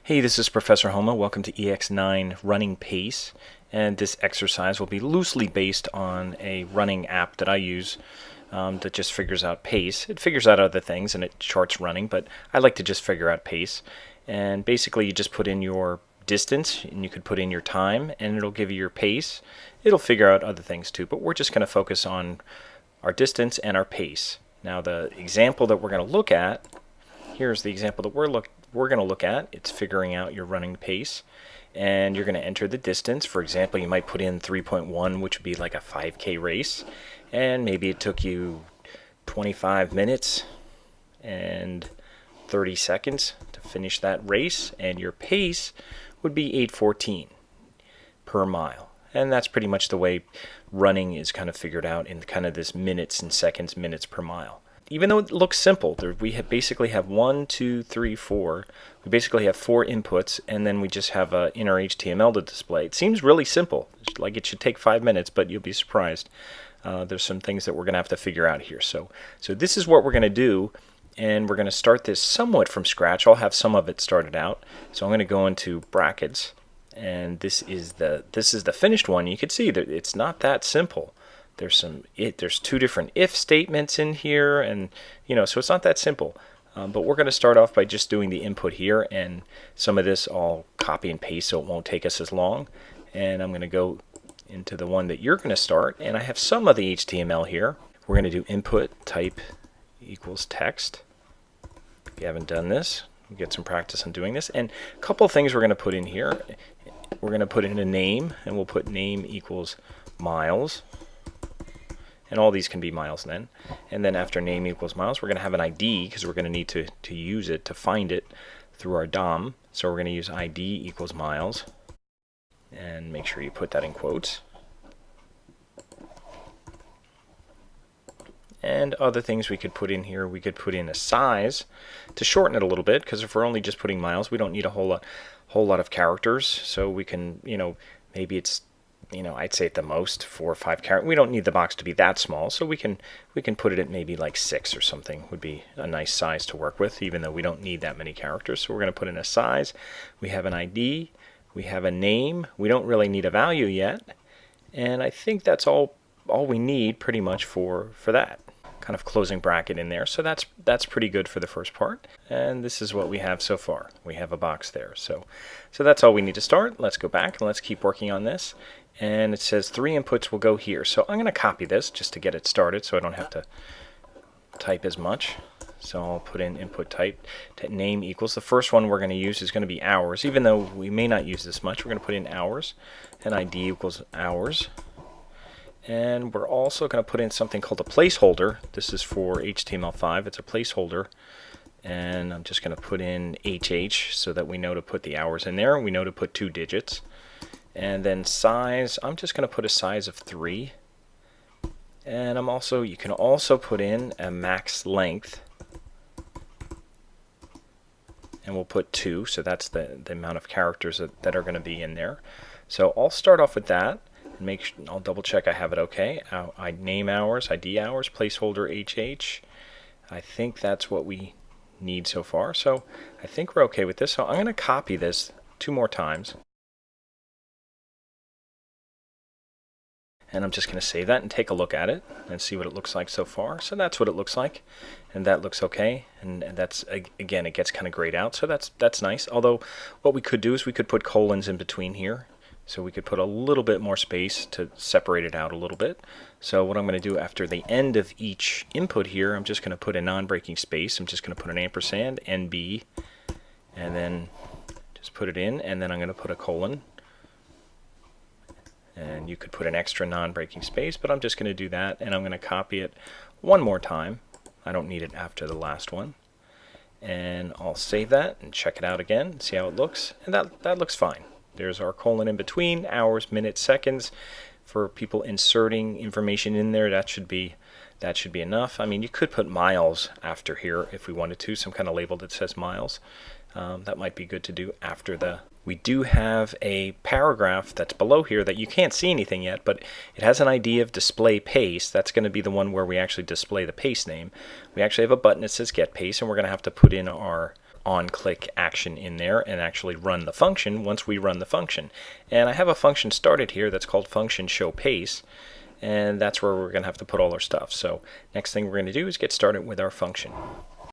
Hey, this is Professor Homa. Welcome to EX9 Running Pace, and this exercise will be loosely based on a running app that I use that just figures out pace. It figures out other things and it charts running, but I like to just figure out pace. And basically you just put in your distance and you could put in your time and it'll give you your pace. It'll figure out other things too, but we're just going to focus on our distance and our pace. Now the example that we're going to look at, here's the example that we're going to look at. It's figuring out your running pace, and you're going to enter the distance. For example, you might put in 3.1, which would be like a 5K race, and maybe it took you 25 minutes and 30 seconds to finish that race, and your pace would be 8:14 per mile. And that's pretty much the way running is kind of figured out in kind of this minutes and seconds, minutes per mile. Even though it looks simple, we basically have 1, 2, 3, 4. We basically have 4 inputs, and then we just have an inner HTML to display. It seems really simple, like it should take 5 minutes, but you'll be surprised. There's some things that we're going to have to figure out here. So this is what we're going to do, and we're going to start this somewhat from scratch. I'll have some of it started out. So I'm going to go into brackets, and this is the finished one. You can see that it's not that simple. There's 2 different if statements in here, and so it's not that simple. But we're going to start off by just doing the input here, and some of this I'll copy and paste so it won't take us as long. And I'm going to go into the one that you're going to start, and I have some of the HTML here. We're going to do input type equals text. If you haven't done this, we'll get some practice on doing this. And a couple of things we're going to put in here. We're going to put in a name, and we'll put name equals miles. And all these can be miles then. And then after name equals miles, we're going to have an ID because we're going to need to use it to find it through our DOM. So we're going to use ID equals miles. And make sure you put that in quotes. And other things we could put in here, we could put in a size to shorten it a little bit, because if we're only just putting miles, we don't need a whole lot of characters. So we can, maybe it's I'd say at the most 4 or 5 characters. We don't need the box to be that small, so we can put it at maybe like 6 or something would be a nice size to work with, even though we don't need that many characters. So we're going to put in a size. We have an ID. We have a name. We don't really need a value yet, and I think that's all we need pretty much for that kind of closing bracket in there. So that's pretty good for the first part. And this is what we have so far. We have a box there. So that's all we need to start. Let's go back and let's keep working on this. And it says 3 inputs will go here. So I'm going to copy this just to get it started so I don't have to type as much. So I'll put in input type name equals. The first one we're going to use is going to be hours. Even though we may not use this much, we're going to put in hours. And ID equals hours. And we're also going to put in something called a placeholder. This is for HTML5. It's a placeholder. And I'm just going to put in HH so that we know to put the hours in there. We know to put 2 digits. And then size, I'm just going to put a size of 3. And you can also put in a max length. And we'll put 2, so that's the amount of characters that are going to be in there. So I'll start off with that. I'll double check I have it okay. I name hours, ID hours, placeholder HH. I think that's what we need so far. So I think we're okay with this. So I'm going to copy this 2 more times. And I'm just going to save that and take a look at it and see what it looks like so far. So that's what it looks like, and that looks okay. And that's, again, it gets kind of grayed out, so that's nice. Although what we could do is we could put colons in between here. So we could put a little bit more space to separate it out a little bit. So what I'm going to do after the end of each input here, I'm just going to put a non-breaking space. I'm just going to put an ampersand, NB, and then just put it in, and then I'm going to put a colon. And you could put an extra non-breaking space, but I'm just going to do that, and I'm going to copy it 1 more time. I don't need it after the last one. And I'll save that and check it out again and see how it looks. And that looks fine. There's our colon in between, hours, minutes, seconds. For people inserting information in there, that should be enough. I mean, you could put miles after here if we wanted to, some kind of label that says miles. That might be good to do after the... We do have a paragraph that's below here that you can't see anything yet, but it has an ID of display pace. That's going to be the one where we actually display the pace name. We actually have a button that says get pace, and we're going to have to put in our on-click action in there and actually run the function once we run the function. And I have a function started here that's called function show pace, and that's where we're going to have to put all our stuff. So next thing we're going to do is get started with our function.